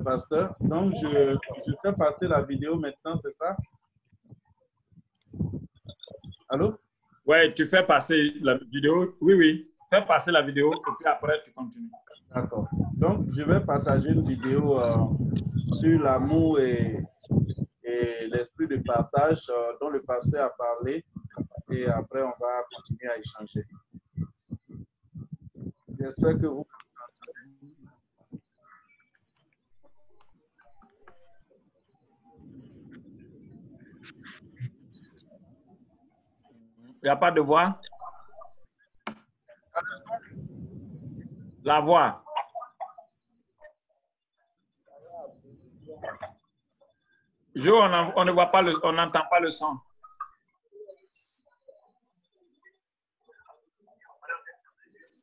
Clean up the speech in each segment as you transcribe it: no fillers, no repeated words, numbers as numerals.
Pasteur. Donc, je fais passer la vidéo maintenant, c'est ça? Allô? Oui, tu fais passer la vidéo. Oui, oui. Fais passer la vidéo et puis après, tu continues. D'accord. Donc, je vais partager une vidéo sur l'amour et l'esprit de partage dont le pasteur a parlé. Et après, on va continuer à échanger. J'espère que vous... Il n'y a pas de voix? La voix. On ne voit pas on n'entend pas le son.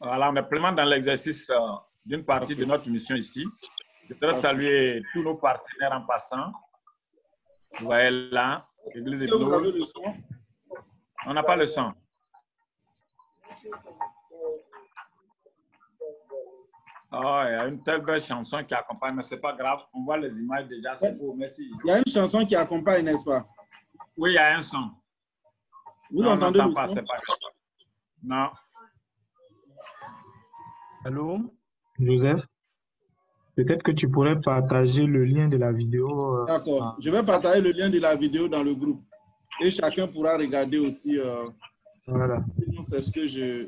Voilà, on est pleinement dans l'exercice d'une partie de notre mission ici. Je voudrais saluer tous nos partenaires en passant. Vous voyez là, l'Église de vous avez le son? On n'a pas le son. Oh, il y a une telle belle chanson qui accompagne, mais ce n'est pas grave. On voit les images déjà, c'est beau. Merci. Il y a une chanson qui accompagne, n'est-ce pas? Oui, il y a un son. Vous non, entendez on le pas, son? c'est pas grave. Non. Allô, Joseph? Peut-être que tu pourrais partager le lien de la vidéo. D'accord. Je vais partager le lien de la vidéo dans le groupe. Et chacun pourra regarder aussi. Voilà. C'est ce que je...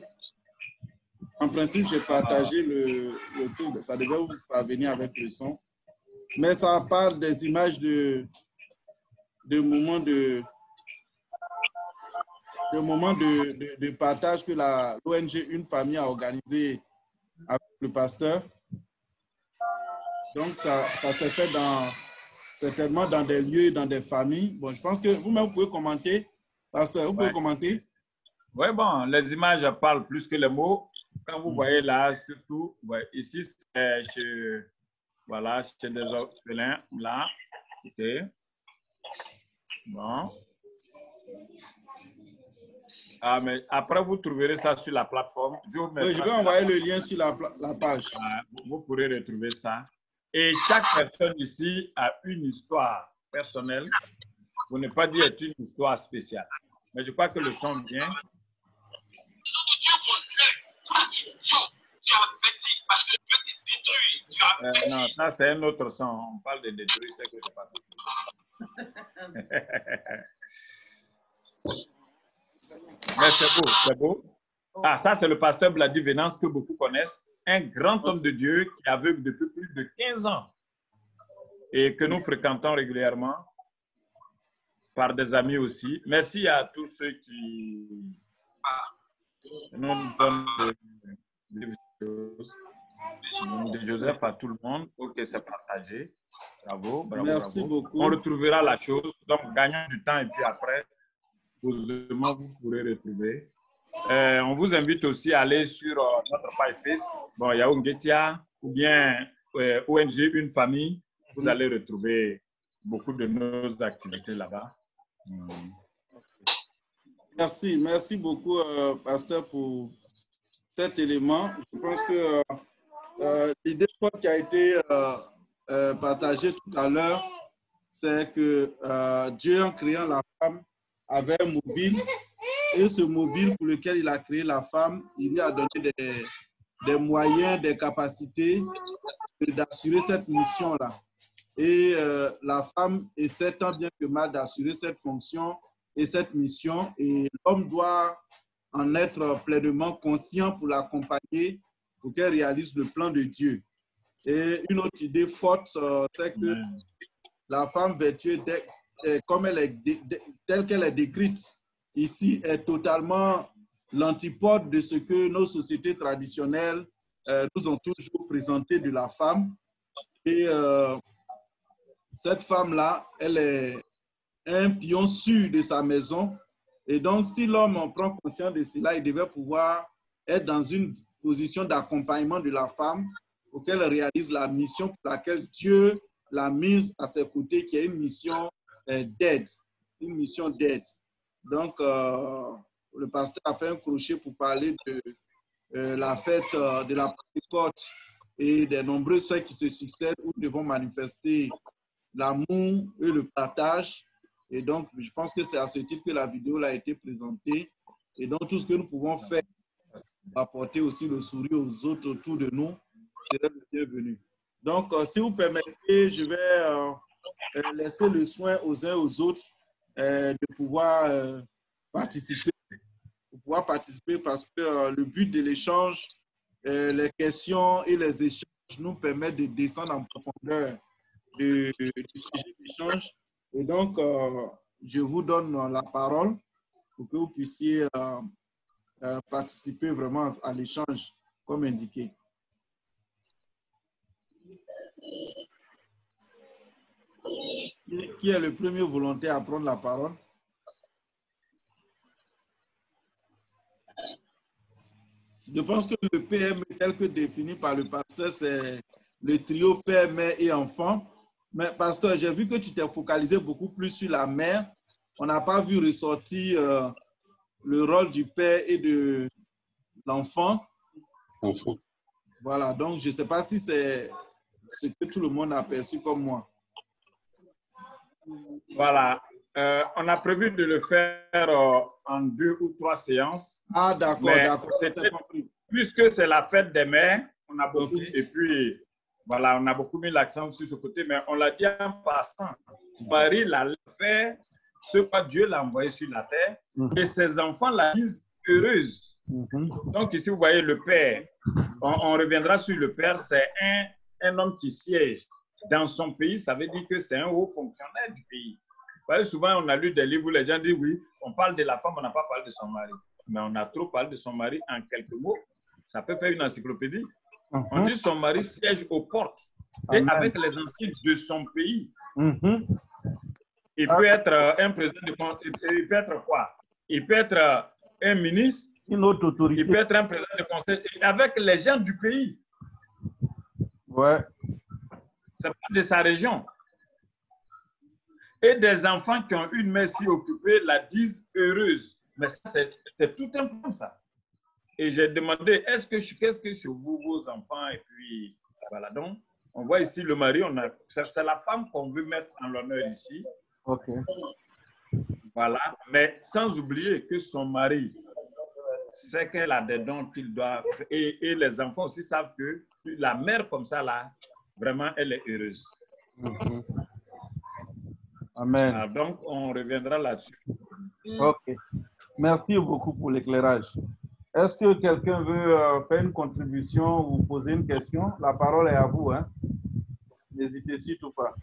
En principe, j'ai partagé le truc. Ça devait vous parvenir avec le son. Mais ça parle des images de moments de partage que l'ONG Une Famille a organisé avec le pasteur. Donc, ça s'est fait certainement dans des lieux, dans des familles. Bon, je pense que vous-même, vous pouvez commenter. Pasteur, vous pouvez commenter? Oui, bon, les images parlent plus que les mots. Quand vous voyez là, surtout, ouais, ici, c'est chez des orphelins, là. OK. Bon. Ah, mais après, vous trouverez ça sur la plateforme. Oui, je vais envoyer le lien sur la page. Vous pourrez retrouver ça. Et chaque personne ici a une histoire personnelle. Vous ne pas dire une histoire spéciale. Mais je crois que le son vient. Non, ça c'est un autre son. On parle de détruire, c'est que c'est pas ça. Mais c'est beau, c'est beau. Ah, ça c'est le pasteur Bladi Venance que beaucoup connaissent. Un grand homme de Dieu qui est aveugle depuis plus de 15 ans et que nous fréquentons régulièrement par des amis aussi. Merci à tous ceux qui nous donnent des choses. De Joseph à tout le monde. Ok, c'est partagé. Bravo, bravo. Merci bravo. beaucoup. On retrouvera la chose. Donc, gagnons du temps et puis après, posément, vous pourrez retrouver. On vous invite aussi à aller sur notre page Facebook. Bon, il y a Ungetia ou bien ONG Une Famille. Vous allez retrouver beaucoup de nos activités là-bas. Merci, merci beaucoup, pasteur, pour cet élément. Je pense que l'idée qui a été partagée tout à l'heure, c'est que Dieu, en créant la femme, avait un mobile. Et ce mobile pour lequel il a créé la femme, il lui a donné des moyens, des capacités d'assurer cette mission-là. Et la femme essaie tant bien que mal d'assurer cette fonction et cette mission. Et l'homme doit en être pleinement conscient pour l'accompagner, pour qu'elle réalise le plan de Dieu. Et une autre idée forte, c'est que la femme vertueuse, comme telle qu'elle est décrite ici, est totalement l'antipode de ce que nos sociétés traditionnelles nous ont toujours présenté de la femme. Et cette femme-là, elle est un pion sûr de sa maison. Et donc, si l'homme en prend conscience de cela, il devait pouvoir être dans une position d'accompagnement de la femme pour qu'elle réalise la mission pour laquelle Dieu l'a mise à ses côtés, qui est une mission d'aide. Une mission d'aide. Donc, le pasteur a fait un crochet pour parler de la fête de la Pentecôte et des nombreuses fêtes qui se succèdent où nous devons manifester l'amour et le partage. Et donc, je pense que c'est à ce titre que la vidéo a été présentée. Et donc, tout ce que nous pouvons faire pour apporter aussi le sourire aux autres autour de nous serait le bienvenu. Donc, si vous permettez, je vais laisser le soin aux uns aux autres de pouvoir participer. Parce que le but de l'échange, les questions et les échanges nous permettent de descendre en profondeur du sujet d'échange. Et donc, je vous donne la parole pour que vous puissiez participer vraiment à l'échange comme indiqué. Qui est le premier volontaire à prendre la parole? Je pense que le PME tel que défini par le pasteur, c'est le trio PME et enfants. Mais pasteur, j'ai vu que tu t'es focalisé beaucoup plus sur la mère. On n'a pas vu ressortir le rôle du père et de l'enfant. Voilà, donc je ne sais pas si c'est ce que tout le monde a perçu comme moi. Voilà. On a prévu de le faire en 2 ou 3 séances. Ah, d'accord, d'accord. Puisque c'est la fête des mères, on a beaucoup, Okay. et puis, voilà, on a beaucoup mis l'accent sur ce côté, mais on l'a dit en passant. Marie l'a fait, ce quoi Dieu l'a envoyé sur la terre, et ses enfants la disent heureuse. Donc, ici, vous voyez le père. On reviendra sur le père, c'est un homme qui siège dans son pays, ça veut dire que c'est un haut fonctionnaire du pays. Vous voyez, souvent, on a lu des livres où les gens disent oui, on parle de la femme, on n'a pas parlé de son mari. Mais on a trop parlé de son mari en quelques mots. Ça peut faire une encyclopédie. On dit son mari siège aux portes et avec les anciens de son pays. Il peut être un président de conseil. Il peut être quoi? Il peut être un ministre. Une autre autorité. Il peut être un président de conseil avec les gens du pays. Ouais. C'est pas de sa région. Et des enfants qui ont une mère si occupée la disent heureuse. Mais c'est tout un peu comme ça. Et j'ai demandé, qu'est-ce que c'est vous, vos enfants? Et puis, voilà. Donc, on voit ici le mari, c'est la femme qu'on veut mettre en l'honneur ici. OK. Voilà. Mais sans oublier que son mari sait qu'elle a des dons qu'il doit. Et les enfants aussi savent que la mère comme ça, là, vraiment, elle est heureuse. Amen. Alors, donc, on reviendra là-dessus. OK. Merci beaucoup pour l'éclairage. Est-ce que quelqu'un veut faire une contribution ou poser une question? La parole est à vous. Hein? N'hésitez surtout pas.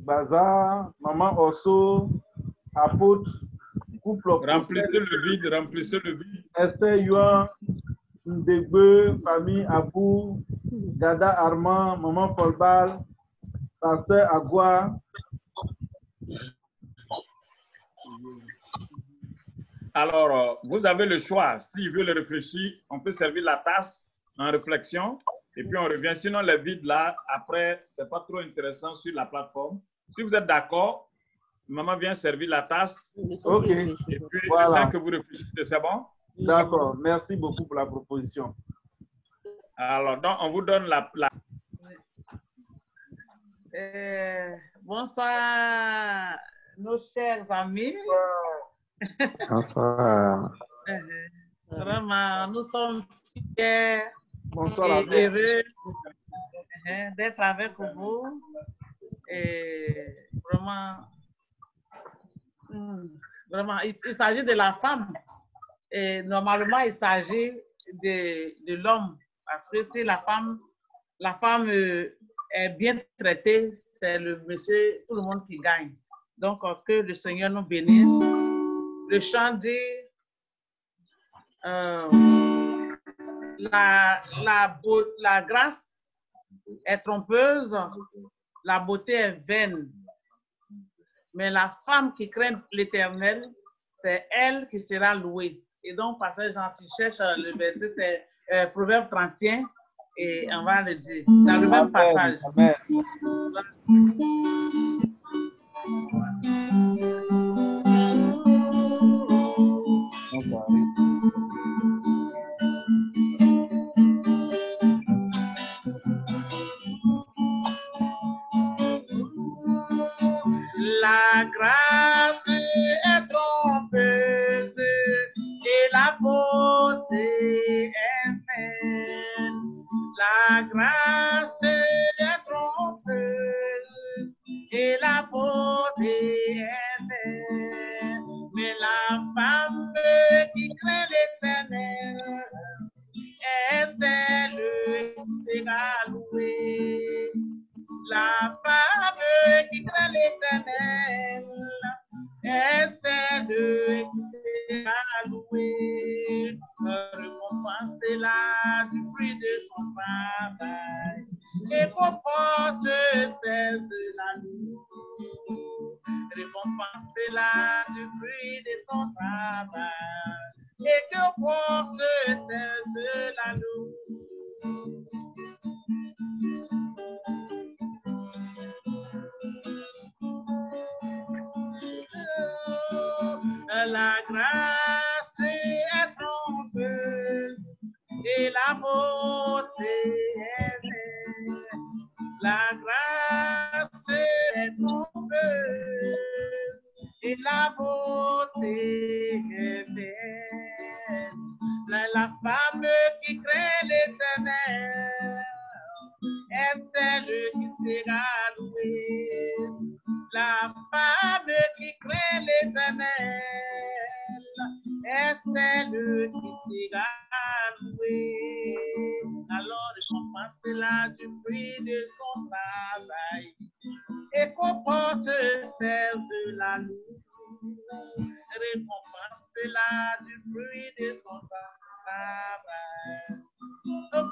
Bazar, Maman Osso, Apôtre, couple. Remplissez le vide. Esther Yuan, Ndegbe, famille Abou, Gada Armand, Maman Folbal, Pasteur Agua. Alors, vous avez le choix. S'il veut le réfléchir, on peut servir la tasse en réflexion et puis on revient. Sinon, les vides là, après, ce n'est pas trop intéressant sur la plateforme. Si vous êtes d'accord, maman vient servir la tasse. OK. Et puis, voilà. dès que vous réfléchissez, c'est bon? D'accord. Merci beaucoup pour la proposition. Alors, donc, on vous donne la... Bonsoir, nos chers amis. Bonsoir. Vraiment, nous sommes fiers Bonsoir, et heureux d'être avec vous. Et vraiment, il s'agit de la femme. Et normalement, il s'agit de l'homme. Parce que si la femme est bien traitée, c'est le monsieur, tout le monde qui gagne. Donc, que le Seigneur nous bénisse. Le chant dit la grâce est trompeuse, la beauté est vaine. Mais la femme qui craint l'Éternel, c'est elle qui sera louée. Et donc, passage, tu cherches le verset, c'est Proverbe 31, et on va le dire. Dans le même passage. Amen. comporte ces l'anneau. La grâce est trompeuse et la beauté est vaine. La grâce est trompeuse et la beauté est vaine. La femme qui craint l'Éternel est celle qui sera louée. La femme qui craint l'Éternel est celle qui sera louée. Alors récompense-la du fruit de son travail et comporte serve-la nous. Récompense-la du fruit de son travail.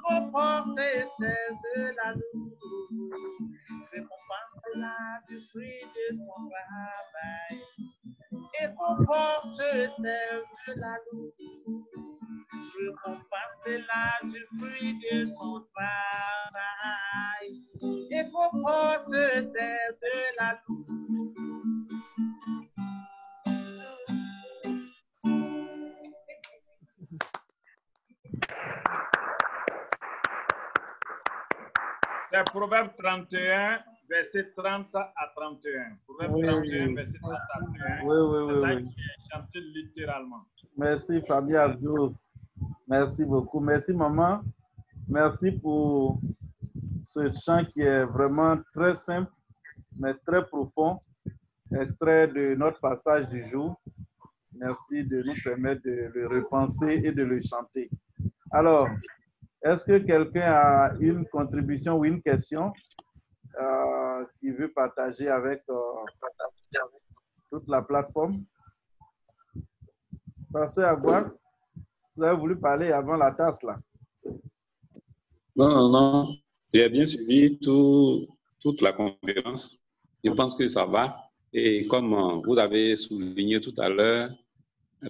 Comporte serve-la nous. Récompense-la du fruit de son travail et comporte serve-la nous. Récompense-la du fruit de son travail et comporte serve-la nous. C'est Proverbe 31, verset 30 à 31. Proverbe 31, verset 30 à 31. C'est ça qui est chanté littéralement. Merci Fabien Abdou. Merci beaucoup. Merci maman. Merci pour ce chant qui est vraiment très simple, mais très profond. Extrait de notre passage du jour. Merci de nous permettre de le repenser et de le chanter. Alors, est-ce que quelqu'un a une contribution ou une question qui veut partager avec toute la plateforme? Pasteur Agouar, vous avez voulu parler avant la tasse là? Non. J'ai bien suivi toute la conférence. Je pense que ça va. Et comme vous avez souligné tout à l'heure,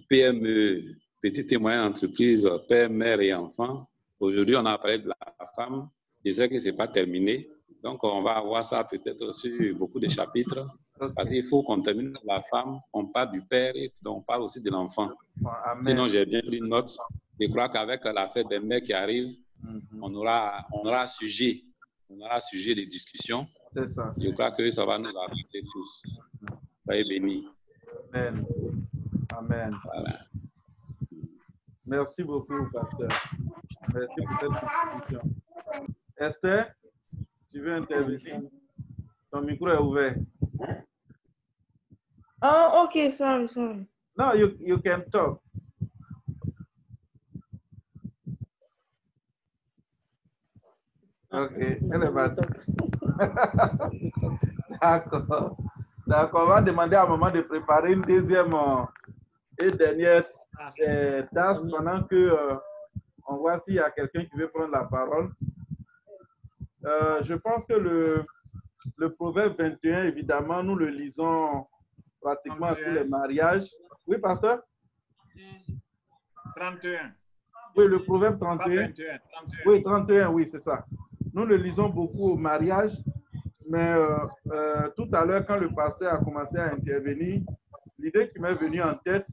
PME, petites et moyennes entreprises, père, mère et enfants. Aujourd'hui, on a parlé de la femme. Je sais que ce n'est pas terminé. Donc, on va avoir ça peut-être sur beaucoup de chapitres. Parce qu'il faut qu'on termine la femme, on parle du père et on parle aussi de l'enfant. Sinon, j'ai bien pris note. Je crois qu'avec la fête des mères qui arrive, on aura sujet de discussion. C'est ça. Je crois que ça va nous affecter tous. Soyez bénis. Amen. Amen. Voilà. Merci beaucoup, pasteur. Merci pour cette contribution. Esther, tu veux intervenir? Ton micro est ouvert. Oh, okay, sorry. No, you can talk. Ok, elle est partie. D'accord. D'accord, on va demander à maman de préparer une deuxième et dernière tasse pendant que on voit s'il y a quelqu'un qui veut prendre la parole. Je pense que le proverbe 21, évidemment, nous le lisons pratiquement à tous les mariages. Oui, pasteur? 31. Oui, le proverbe 31. Pas 21, 31. Oui, 31, oui, c'est ça. Nous le lisons beaucoup au mariage, mais tout à l'heure, quand le pasteur a commencé à intervenir, l'idée qui m'est venue en tête,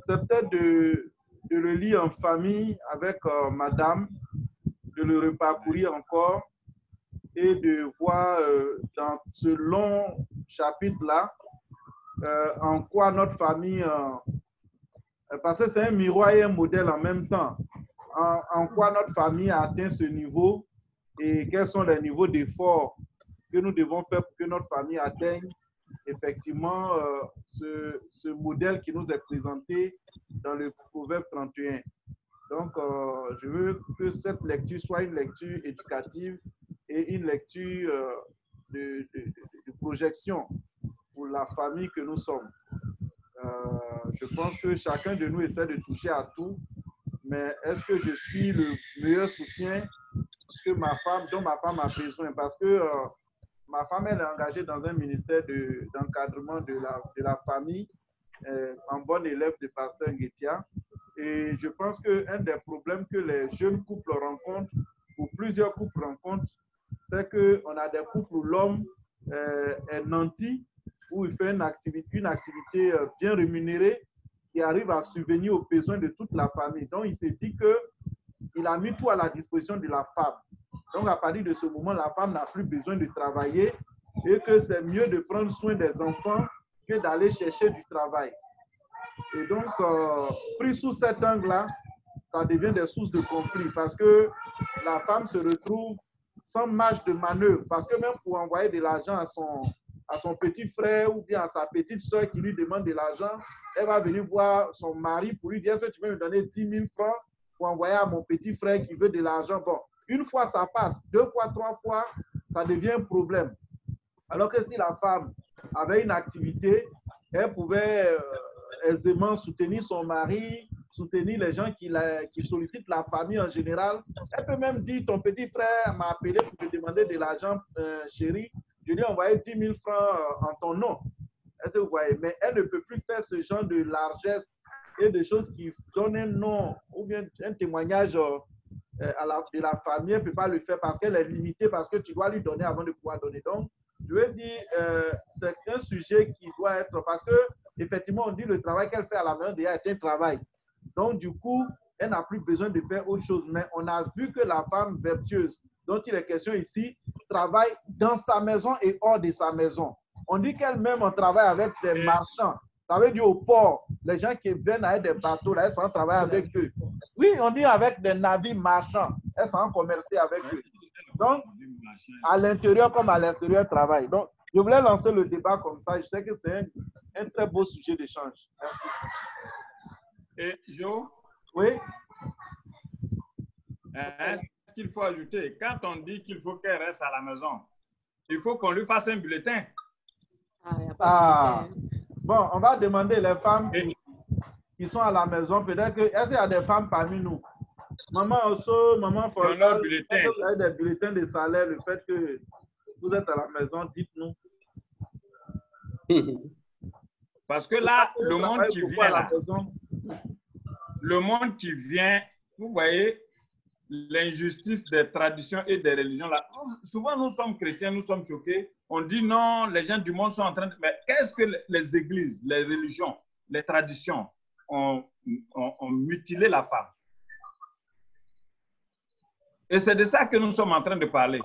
c'est peut-être de le lire en famille avec madame, de le reparcourir encore et de voir dans ce long chapitre-là en quoi notre famille, parce que c'est un miroir et un modèle en même temps, en quoi notre famille a atteint ce niveau et quels sont les niveaux d'efforts que nous devons faire pour que notre famille atteigne effectivement ce modèle qui nous est présenté dans le Proverbe 31. Donc, je veux que cette lecture soit une lecture éducative et une lecture de projection pour la famille que nous sommes. Je pense que chacun de nous essaie de toucher à tout, mais est-ce que je suis le meilleur soutien que dont ma femme a besoin? Parce que ma femme, elle est engagée dans un ministère d'encadrement de la famille, en bonne élève de pasteur Nguetia. Et je pense qu'un des problèmes que les jeunes couples rencontrent, ou plusieurs couples rencontrent, c'est qu'on a des couples où l'homme est nanti, où il fait une activité bien rémunérée qui arrive à subvenir aux besoins de toute la famille. Donc, il s'est dit qu'il a mis tout à la disposition de la femme. Donc, à partir de ce moment, la femme n'a plus besoin de travailler et que c'est mieux de prendre soin des enfants que d'aller chercher du travail. Et donc, pris sous cet angle-là, ça devient des sources de conflit parce que la femme se retrouve sans marge de manœuvre. Parce que même pour envoyer de l'argent à son petit frère ou bien à sa petite soeur qui lui demande de l'argent, elle va venir voir son mari pour lui dire, est-ce que tu peux me donner 10 000 francs pour envoyer à mon petit frère qui veut de l'argent? Bon, une fois ça passe, deux fois, trois fois, ça devient un problème. Alors que si la femme avait une activité, elle pouvait aisément soutenir son mari, soutenir les gens qui sollicitent la famille en général. Elle peut même dire, ton petit frère m'a appelé pour te demander de l'argent, chérie. Je lui ai envoyé 10 000 francs en ton nom. Est-ce que vous voyez? Mais elle ne peut plus faire ce genre de largesse et de choses qui donnent un nom ou bien un témoignage de la famille. Elle ne peut pas le faire parce qu'elle est limitée, parce que tu dois lui donner avant de pouvoir donner. Donc, je veux dire, c'est un sujet qui doit être, parce que effectivement, on dit le travail qu'elle fait à la maison déjà est un travail. Donc, du coup, elle n'a plus besoin de faire autre chose. Mais on a vu que la femme vertueuse, dont il est question ici, travaille dans sa maison et hors de sa maison. On dit qu'elle-même, on travaille avec des marchands. Ça veut dire au port, les gens qui viennent avec des bateaux, là, elles s'en travaillent avec eux. Oui, on dit avec des navires marchands, elles s'en commercent avec eux. Donc, à l'intérieur comme à l'extérieur, elles travaillent. Donc, je voulais lancer le débat comme ça. Je sais que c'est un très beau sujet d'échange. Et Joe? Oui? Est-ce qu'il faut ajouter, quand on dit qu'il faut qu'elle reste à la maison, il faut qu'on lui fasse un bulletin. Bon, on va demander les femmes qui sont à la maison. Peut-être que, est-ce qu'il y a des femmes parmi nous? Maman Osso, maman Fortal, vous avez des bulletins de salaire, le fait que vous êtes à la maison, dites-nous. Parce que là, le monde qui vient là, le monde qui vient, vous voyez, l'injustice des traditions et des religions là. Souvent, nous sommes chrétiens, nous sommes choqués. On dit non, les gens du monde sont en train de... Mais qu'est-ce que les églises, les religions, les traditions ont mutilé la femme? Et c'est de ça que nous sommes en train de parler.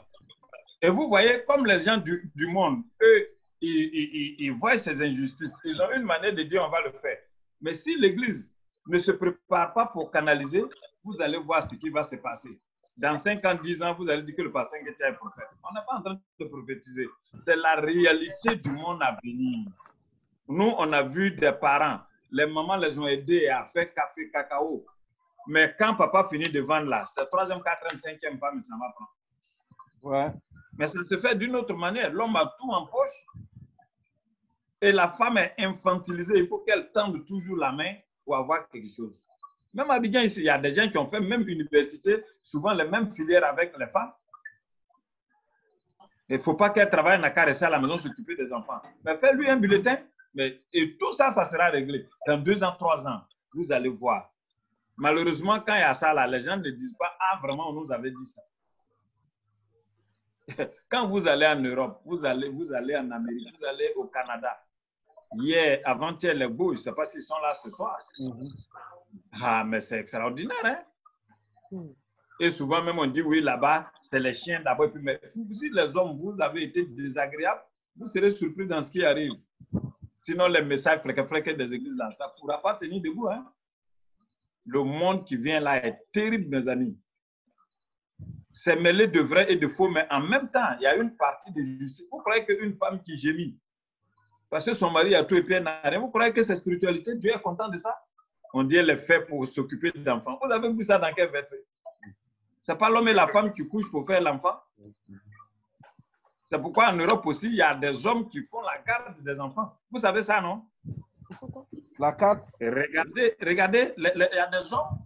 Et vous voyez, comme les gens du monde, eux, ils voient ces injustices. Ils ont une manière de dire on va le faire. Mais si l'Église ne se prépare pas pour canaliser, vous allez voir ce qui va se passer. Dans 5 ans, 10 ans, vous allez dire que le pasteur Nguetia est prophète. On n'est pas en train de prophétiser. C'est la réalité du monde à venir. Nous, on a vu des parents. Les mamans les ont aidés à faire café, cacao. Mais quand papa finit de vendre là, c'est 3e, 4e, 5e femme, ça va prendre. Ouais. Mais ça se fait d'une autre manière. L'homme a tout en poche et la femme est infantilisée. Il faut qu'elle tende toujours la main pour avoir quelque chose. Même à Abidjan, ici, il y a des gens qui ont fait même université, souvent les mêmes filières avec les femmes. Il ne faut pas qu'elle travaille, n'a qu'à rester à la maison, s'occuper des enfants. Mais fais-lui un bulletin, et tout ça, ça sera réglé. Dans 2 ans, 3 ans, vous allez voir. Malheureusement, quand il y a ça, là, les gens ne disent pas « Ah, vraiment, on nous avait dit ça ». Quand vous allez en Europe, vous allez en Amérique, vous allez au Canada. Hier, avant-hier, les beaux, je ne sais pas s'ils sont là ce soir. Ah, mais c'est extraordinaire, hein? Et souvent, même, on dit, oui, là-bas, c'est les chiens d'abord. Mais si les hommes, vous avez été désagréables, vous serez surpris dans ce qui arrive. Sinon, les messages fréquents des églises, là, ça ne pourra pas tenir debout, hein? Le monde qui vient là est terrible, mes amis. C'est mêlé de vrai et de faux, mais en même temps, il y a une partie de justice. Vous croyez qu'une femme qui gémit, parce que son mari a tout et puis elle n'a rien, vous croyez que c'est spiritualité? Dieu est content de ça? On dit elle est faite pour s'occuper d'enfants. Vous avez vu ça dans quel verset? Ce n'est pas l'homme et la femme qui couchent pour faire l'enfant. C'est pourquoi en Europe aussi, il y a des hommes qui font la garde des enfants. Vous savez ça, non? La carte. Regardez, il y a des hommes.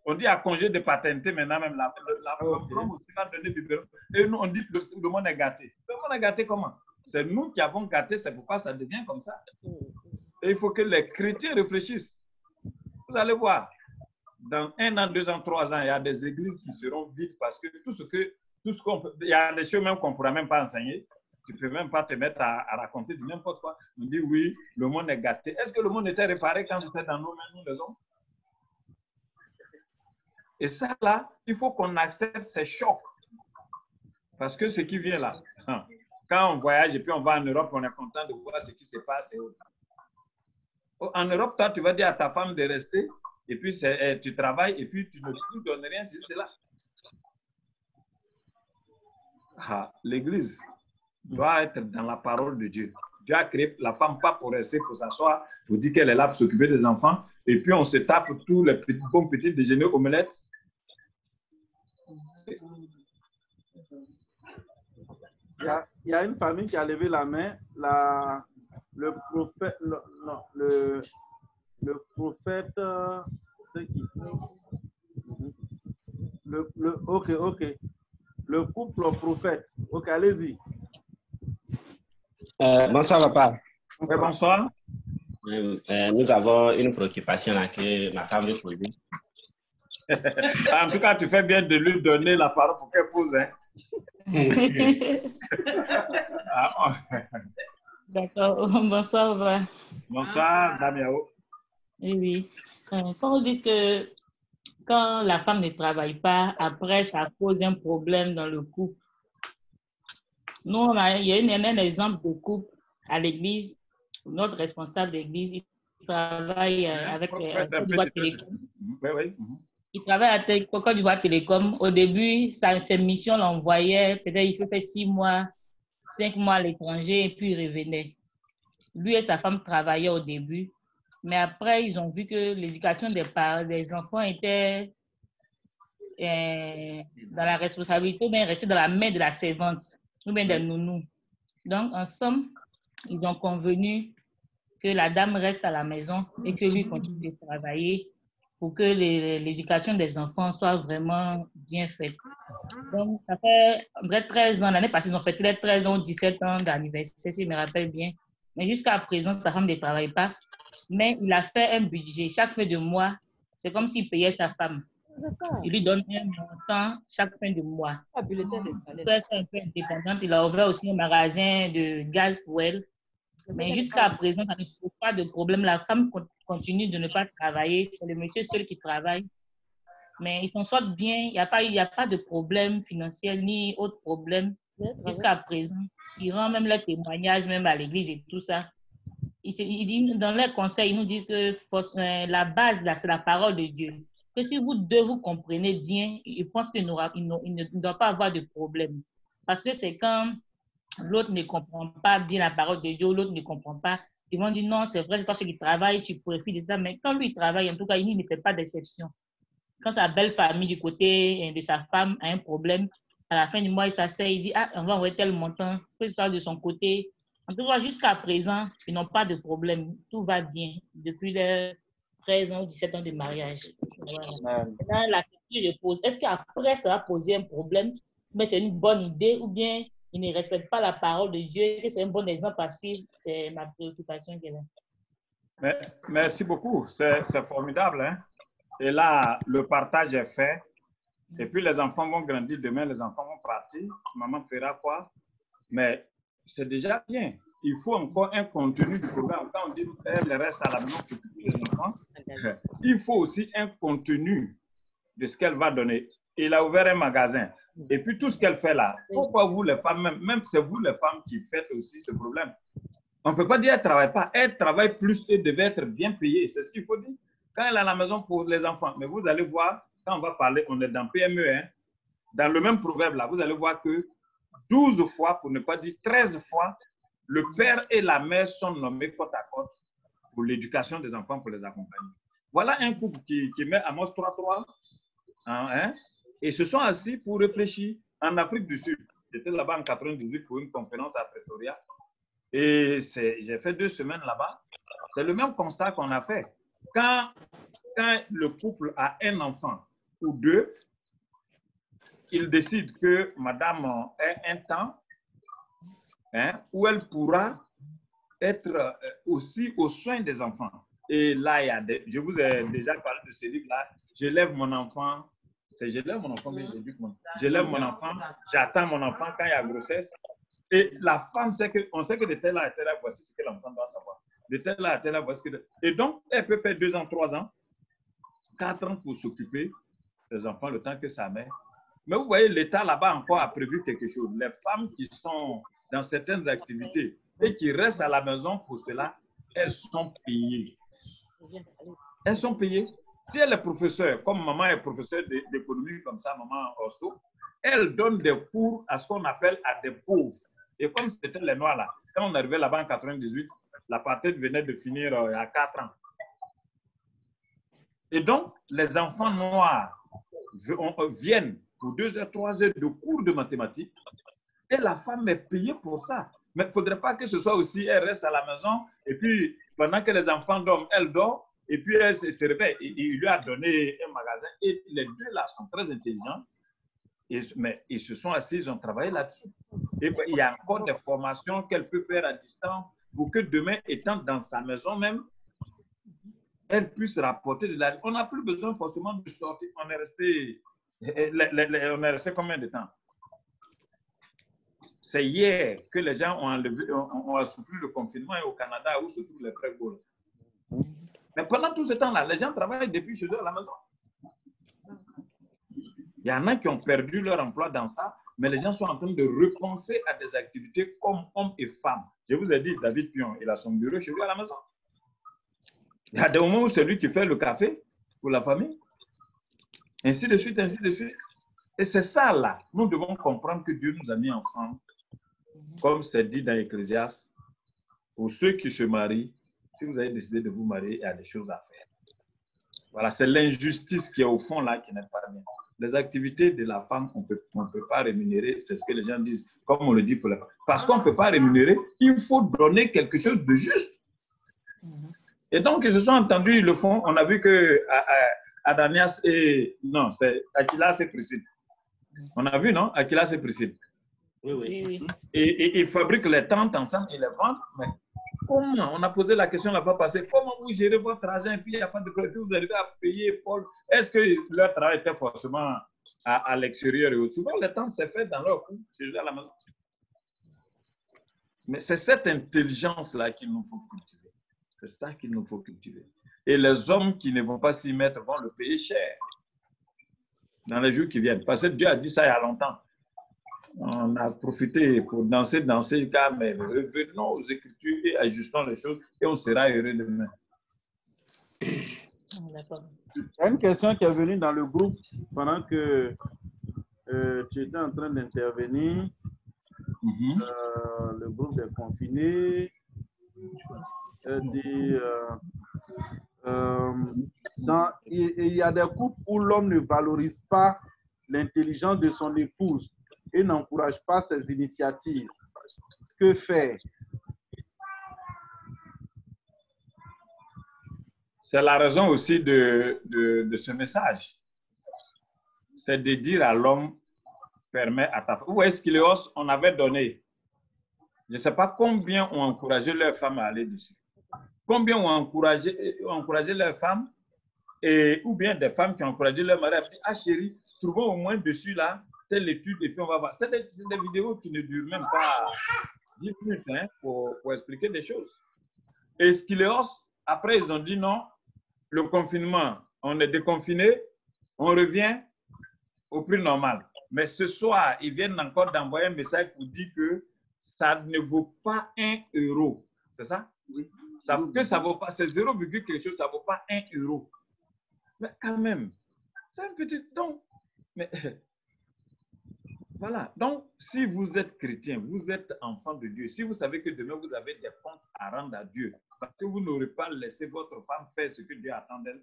On dit à congé de paternité maintenant, même la femme aussi va donner biberon. Et nous, on dit que le monde est gâté. Le monde est gâté comment? C'est nous qui avons gâté, c'est pourquoi ça devient comme ça. Et il faut que les chrétiens réfléchissent. Vous allez voir, dans 1 an, 2 ans, 3 ans, il y a des églises qui seront vides parce que il y a des choses même qu'on ne pourra même pas enseigner. Tu ne peux même pas te mettre à raconter du n'importe quoi. On dit oui, le monde est gâté. Est-ce que le monde était réparé quand c'était dans nos mains, nous les hommes? Et ça, là, il faut qu'on accepte ces chocs. Parce que ce qui vient là, quand on voyage et puis on va en Europe, on est content de voir ce qui se passe. En Europe, toi, tu vas dire à ta femme de rester, et puis tu travailles, et puis tu ne lui donnes rien, c'est cela. L'Église doit être dans la parole de Dieu. Dieu a créé la femme pas pour rester, pour s'asseoir, pour dire qu'elle est là pour s'occuper des enfants, et puis on se tape tous les bons petits déjeuners omelettes. Il y a une famille qui a levé la main. Le prophète, c'est qui? Ok. Le couple prophète. Ok, allez-y. Bonsoir, papa. Ouais, bonsoir. Nous avons une préoccupation là que ma femme veut poser. En tout cas, tu fais bien de lui donner la parole pour qu'elle pose. Hein? D'accord. Bonsoir, Ova. Bonsoir, Damiao. Oui. Quand on dit que quand la femme ne travaille pas, après, ça cause un problème dans le couple. Nous, il y a un exemple de couple à l'église. Notre responsable d'église, il travaille avec Côte d'Ivoire Télécom. Oui. Il travaille à Côte d'Ivoire Télécom. Au début, ses missions l'envoyaient. Peut-être il fait 6 mois, 5 mois à l'étranger et puis il revenait. Lui et sa femme travaillaient au début. Mais après, ils ont vu que l'éducation des enfants était dans la responsabilité, mais restait dans la main de la servante ou bien des nounous. Donc, ensemble, ils ont convenu que la dame reste à la maison et que lui continue de travailler pour que l'éducation des enfants soit vraiment bien faite. Donc, ça fait 13 ans. L'année passée, ils ont fait 13 ans ou 17 ans d'anniversaire, si je me rappelle bien. Mais jusqu'à présent, sa femme ne travaille pas. Mais il a fait un budget. Chaque fin de mois, c'est comme s'il payait sa femme. Il lui donne un montant chaque fin de mois. Elle est un peu indépendante. Il a ouvert aussi un magasin de gaz pour elle. Mais jusqu'à présent, ça ne pose pas de problème. La femme continue de ne pas travailler. C'est le monsieur seul qui travaille. Mais ils s'en sortent bien. Il n'y a pas de problème financier ni autre problème. Jusqu'à présent, ils rendent même leurs témoignages, même à l'église et tout ça. Dans leurs conseils, ils nous disent que la base, là, c'est la parole de Dieu. Que si vous deux vous comprenez bien, je pense qu'il ne doit pas avoir de problème. Parce que c'est quand l'autre ne comprend pas bien la parole de Dieu, l'autre ne comprend pas, ils vont dire non, c'est vrai, c'est toi qui travailles, tu profites de ça. Mais quand lui, il travaille, en tout cas, il ne fait pas d'exception. Quand sa belle famille du côté de sa femme a un problème, à la fin du mois, il s'assied, il dit on va envoyer tel montant, que ce soit de son côté. En tout cas, jusqu'à présent, ils n'ont pas de problème. Tout va bien depuis les 13 ans ou 17 ans de mariage. Voilà. Maintenant, la question que je pose, est-ce qu'après, ça va poser un problème, mais c'est une bonne idée ou bien ils ne respectent pas la parole de Dieu et c'est un bon exemple à suivre? C'est ma préoccupation. Merci beaucoup. C'est formidable. Hein? Et là, le partage est fait. Et puis, les enfants vont grandir. Demain, les enfants vont partir. Maman fera quoi? Mais c'est déjà bien. Il faut encore un contenu du programme. Quand on dit qu'elle reste à la maison pour les enfants, il faut aussi un contenu de ce qu'elle va donner. Il a ouvert un magasin. Et puis, tout ce qu'elle fait là, pourquoi vous, les femmes, même c'est vous, les femmes, qui faites aussi ce problème? On ne peut pas dire qu'elle ne travaille pas. Elle travaille plus et devait être bien payée. C'est ce qu'il faut dire. Quand elle est à la maison pour les enfants. Mais vous allez voir, quand on va parler, on est dans PME, hein, dans le même proverbe là, vous allez voir que 12 fois, pour ne pas dire 13 fois, le père et la mère sont nommés côte à côte pour l'éducation des enfants, pour les accompagner. Voilà un couple qui met Amos 3.3, hein, et se sont assis pour réfléchir en Afrique du Sud. J'étais là-bas en 98 pour une conférence à Pretoria. Et j'ai fait 2 semaines là-bas. C'est le même constat qu'on a fait. Quand le couple a un enfant ou 2, il décide que madame ait un temps, hein, où elle pourra être aussi aux soins des enfants. Et là, il y a je vous ai déjà parlé de ce livre-là. J'élève mon enfant. J'élève mon enfant, mais j'élève mon enfant, j'attends mon enfant quand il y a grossesse. Et la femme sait que, on sait que de tel à tel âge, voici ce que l'enfant doit savoir. De tel à tel âge, voici ce que. Et donc, elle peut faire 2 ans, 3 ans, 4 ans pour s'occuper des enfants le temps que ça met. Mais vous voyez, l'État là-bas encore a prévu quelque chose. Les femmes qui sont dans certaines activités et qui restent à la maison pour cela, elles sont payées. Elles sont payées. Si elle est professeure, comme maman est professeure d'économie, comme ça, maman Orso, elle donne des cours à ce qu'on appelle à des pauvres. Et comme c'était les Noirs là, quand on arrivait là-bas en 98, l'apartheid venait de finir il y a 4 ans. Et donc, les enfants noirs viennent pour 2 heures, 3 heures de cours de mathématiques et la femme est payée pour ça. Mais il ne faudrait pas que ce soit aussi, elle reste à la maison et puis pendant que les enfants dorment, elle dort et puis elle se réveille. Il lui a donné un magasin et les deux là sont très intelligents. Mais ils se sont assis, ils ont travaillé là-dessus. Et il y a encore des formations qu'elle peut faire à distance pour que demain, étant dans sa maison même, elle puisse rapporter de l'argent. On n'a plus besoin forcément de sortir. On est resté combien de temps? C'est hier que les gens ont assoupli le confinement au Canada où se trouvent les prégots. Mais pendant tout ce temps-là, les gens travaillent depuis chez eux à la maison. Il y en a qui ont perdu leur emploi dans ça, mais les gens sont en train de repenser à des activités comme hommes et femmes. Je vous ai dit, David Pion, il a son bureau chez lui à la maison. Il y a des moments où c'est lui qui fait le café pour la famille. Ainsi de suite, ainsi de suite. Et c'est ça là, nous devons comprendre que Dieu nous a mis ensemble, comme c'est dit dans Ecclésiaste, pour ceux qui se marient, si vous avez décidé de vous marier, il y a des choses à faire. Voilà, c'est l'injustice qui est au fond là qui n'est pas bien. Les activités de la femme, on ne peut pas rémunérer, c'est ce que les gens disent, comme on le dit pour la femme. Parce qu'on ne peut pas rémunérer, il faut donner quelque chose de juste. Et donc, ils se sont entendus, ils le font. On a vu que Adanias et... Non, c'est Aquilas et Priscille. On a vu, non? Aquilas et Priscille. Oui, oui. Et ils fabriquent les tentes ensemble et les vendent. Mais comment? On a posé la question la fois passée. Comment vous gérez votre argent et puis il n'y a pas de problème, vous arrivez à payer Paul? Est-ce que leur travail était forcément à l'extérieur et au souvent, les tentes, c'est fait dans leur cour, c'est à la maison. Mais c'est cette intelligence-là qu'il nous faut cultiver. C'est ça qu'il nous faut cultiver. Et les hommes qui ne vont pas s'y mettre vont le payer cher dans les jours qui viennent. Parce que Dieu a dit ça il y a longtemps. On a profité pour danser, car mais revenons aux Écritures et ajustons les choses et on sera heureux demain. D'accord. Il y a une question qui est venue dans le groupe pendant que tu étais en train d'intervenir. Le groupe des confinés. Il y a des couples où l'homme ne valorise pas l'intelligence de son épouse et n'encourage pas ses initiatives. Que faire? C'est la raison aussi de ce message. C'est de dire à l'homme, permet à ta femme. Où est-ce qu'il est? On avait donné. Je ne sais pas combien ont encouragé leurs femmes à aller dessus. Combien ont encouragé leurs femmes ou bien des femmes qui ont encouragé leur mari à dire, ah chérie, trouvons au moins dessus là, telle étude et puis on va voir. C'est des vidéos qui ne durent même pas 10 minutes hein, pour expliquer des choses. Et Skileos, après ils ont dit non, le confinement, on est déconfiné, on revient au prix normal. Mais ce soir, ils viennent encore d'envoyer un message pour dire que ça ne vaut pas 1 euro. C'est ça? Oui. Que ça vaut pas, c'est 0, quelque chose, ça ne vaut pas 1 euro. Mais quand même, c'est un petit don. Mais voilà. Donc, si vous êtes chrétien, vous êtes enfant de Dieu, si vous savez que demain vous avez des comptes à rendre à Dieu, parce que vous n'aurez pas laissé votre femme faire ce que Dieu attend d'elle,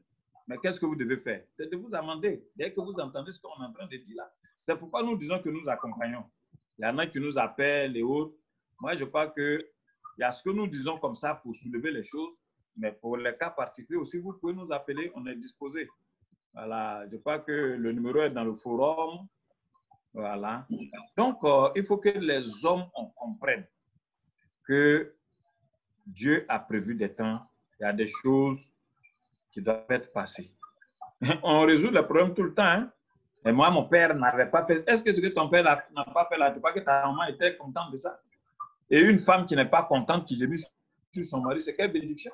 mais qu'est-ce que vous devez faire? C'est de vous amender. Dès que vous entendez ce qu'on est en train de dire là, c'est pourquoi nous disons que nous accompagnons. Il y en a qui nous appellent et autres. Moi, je crois qu'il y a ce que nous disons comme ça pour soulever les choses, mais pour les cas particuliers aussi, vous pouvez nous appeler, on est disposé. Voilà, je crois que le numéro est dans le forum. Voilà. Donc, il faut que les hommes comprennent que Dieu a prévu des temps il y a des choses qui doivent être passées. On résout le problème tout le temps. Hein? Et moi, mon père n'avait pas fait. Est-ce que ce que ton père n'a pas fait là, tu crois que ta maman était contente de ça? Et une femme qui n'est pas contente, qui gémit sur son mari, c'est quelle bénédiction?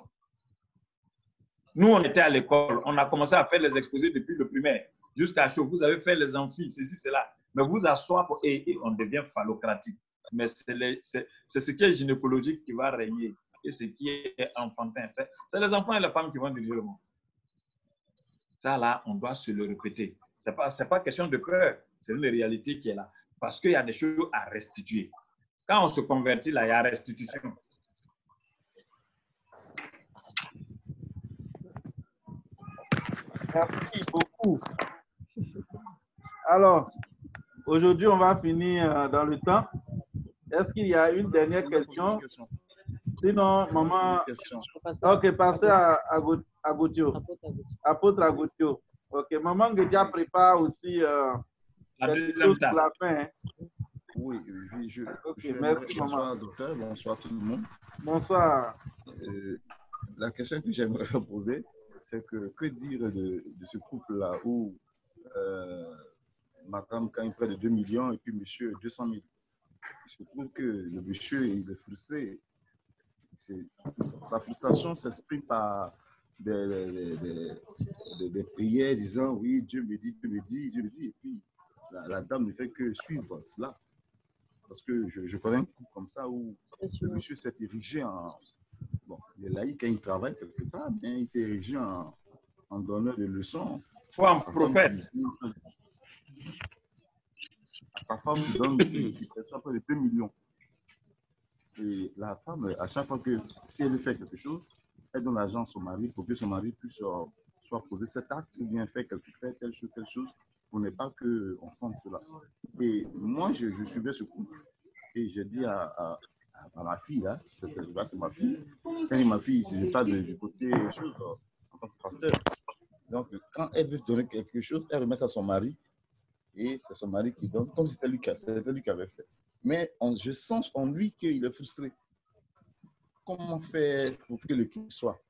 Nous, on était à l'école, on a commencé à faire les exposés depuis le primaire jusqu'à chaud. Vous avez fait les amphis, ceci, cela. Mais vous asseoir et on devient phallocratique. Mais c'est ce qui est gynécologique qui va régner et ce qui est enfantin. C'est les enfants et les femmes qui vont diriger le monde. Ça, là, on doit se le répéter. Ce n'est pas question de peur, c'est une réalité qui est là. Parce qu'il y a des choses à restituer. Quand on se convertit, là, il y a restitution. Merci beaucoup. Alors, aujourd'hui, on va finir dans le temps. Est-ce qu'il y a une dernière question? Sinon, maman... Ok, passez à Gauthier. Apôtre à Gauthier. Ok, maman Guédia prépare aussi quelque chose pour la fin. Hein? Oui, okay, merci, bonsoir, maman. docteur. Bonsoir tout le monde. Bonsoir. La question que j'aimerais poser, c'est que dire de ce couple-là où madame gagne près de 2 millions et puis monsieur 200 000. Il se trouve que le monsieur il est frustré. Sa frustration s'exprime par des prières disant oui, Dieu me dit, Dieu me dit, Dieu me dit. Et puis la dame ne fait que suivre cela. Parce que je connais un couple comme ça où le monsieur s'est érigé en... Bon, il est laïque quand il travaille quelque part, mais il s'est érigé en donneur de leçons. Toi, un prophète. À sa femme qui donne, qui perçoit près de 2 millions. Et la femme, à chaque fois que, si elle veut faire quelque chose, elle donne l'argent à son mari pour que son mari puisse soit poser cet acte ou bien faire telle chose, pour ne pas qu'on sente cela. Et moi, je suivais ce couple et j'ai dit à ma fille, là, c'est ma fille, c'est ma fille, si je parle du côté chose en tant que pasteur. Donc, quand elle veut donner quelque chose, elle remet ça à son mari et c'est son mari qui donne, comme si c'était lui qui avait fait. Mais je sens en lui qu'il est frustré. Comment faire pour que l'équipe soit?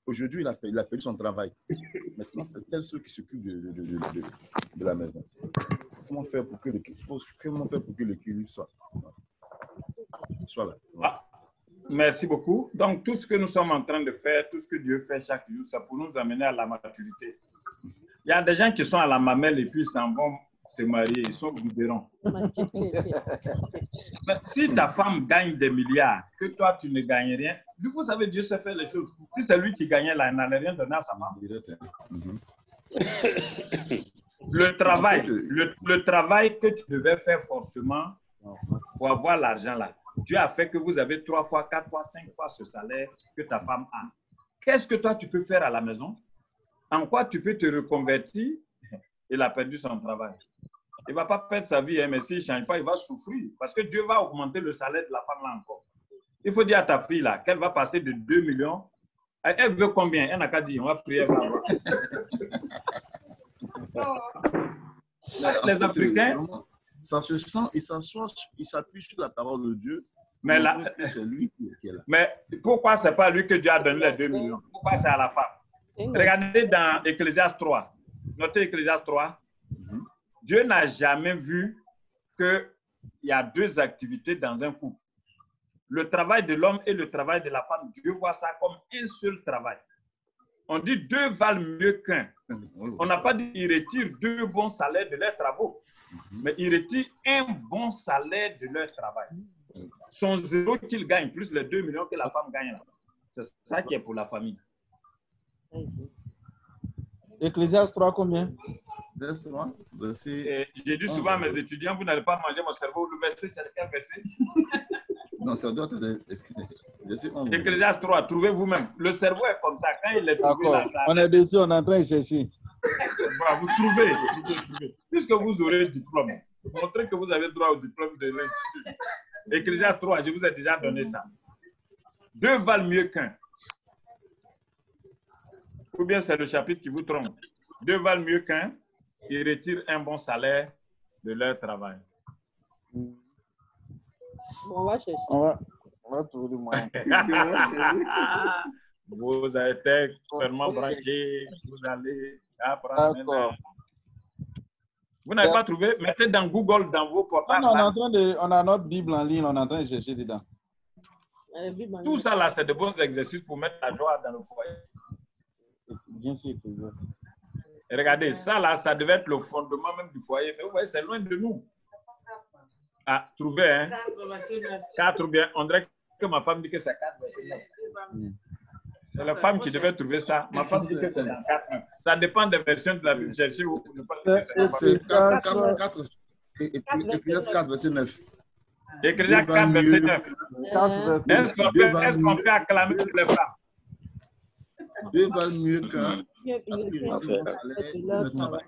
Aujourd'hui, il a perdu son travail. Maintenant, c'est elle seule qui s'occupe de la maison. Comment faire pour que l'équilibre soit là? Ah, merci beaucoup. Donc, tout ce que nous sommes en train de faire, tout ce que Dieu fait chaque jour, c'est pour nous amener à la maturité. Il y a des gens qui sont à la mamelle et puis ils s'en vont se marier, ils sont biberons. Mais si ta femme gagne des milliards, que toi tu ne gagnes rien, du coup, ça veut dire Dieu sait faire les choses. Si c'est lui qui gagnait là, il n'allait rien donner à sa femme. Le travail que tu devais faire forcément pour avoir l'argent là, Dieu a fait que vous avez 3 fois, 4 fois, 5 fois ce salaire que ta femme a. Qu'est-ce que toi tu peux faire à la maison? En quoi tu peux te reconvertir? Il a perdu son travail. Il ne va pas perdre sa vie, hein, mais s'il ne change pas, il va souffrir. Parce que Dieu va augmenter le salaire de la femme là encore. Il faut dire à ta fille là qu'elle va passer de 2 millions. Elle veut combien? Elle n'a qu'à dire, on va prier. Les Africains. Ça se sent et il s'appuie sur la parole de Dieu. Mais, c'est lui qui est là. Mais pourquoi ce n'est pas lui que Dieu a donné les 2 millions? Pourquoi c'est à la femme? Regardez dans Ecclésiaste 3. Notez Ecclésiaste 3. Dieu n'a jamais vu qu'il y a 2 activités dans un couple. Le travail de l'homme et le travail de la femme, Dieu voit ça comme un seul travail. On dit 2 valent mieux qu'un. On n'a pas dit qu'ils retirent 2 bons salaires de leurs travaux, mais ils retirent un bon salaire de leur travail. Son 0 qu'ils gagnent, plus les 2 millions que la femme gagne. C'est ça qui est pour la famille. Ecclésiaste 3, combien? J'ai dit souvent à mes étudiants, vous n'allez pas manger mon cerveau. Le verset, c'est quel verset? Non, ça doit être Ecclésiaste 3, trouvez vous-même. Le cerveau est comme ça. Quand il est trouvé là, ça... On est dessus, on est en train de chercher. Voilà, vous trouvez. Puisque vous aurez le diplôme, montrez que vous avez droit au diplôme de l'Institut. Ecclésiaste 3, je vous ai déjà donné ça. 2 valent mieux qu'un. Ou bien c'est le chapitre qui vous trompe. 2 valent mieux qu'un. Ils retirent un bon salaire de leur travail. Bon, on va chercher. On va trouver le moyen. Vous êtes seulement branché, vous allez apprendre. D'accord. Vous n'avez pas trouvé? Mettez dans Google, dans vos portables. Non, on a notre Bible en ligne, on est en train de chercher dedans. Tout ça là, c'est de bons exercices pour mettre la joie dans le foyer. Bien sûr. Et regardez, ça là, ça devait être le fondement même du foyer. Mais vous voyez, c'est loin de nous. Ah, trouvé, hein? 4 ou bien, on dirait que ma femme dit que c'est 4 verset 9. C'est la femme qui devait trouver ça. Ma femme dit que c'est dans 4. Ça dépend des versions de la Bible. Cherchez où vous ne pas. C'est 4. Ecclésiaste 4, verset 9. Ecclésiaste 4, verset 9. Est-ce qu'on peut acclamer toutes les femmes? 2 valent mieux qu'un. Parce qu'il retire mon salaire de travail.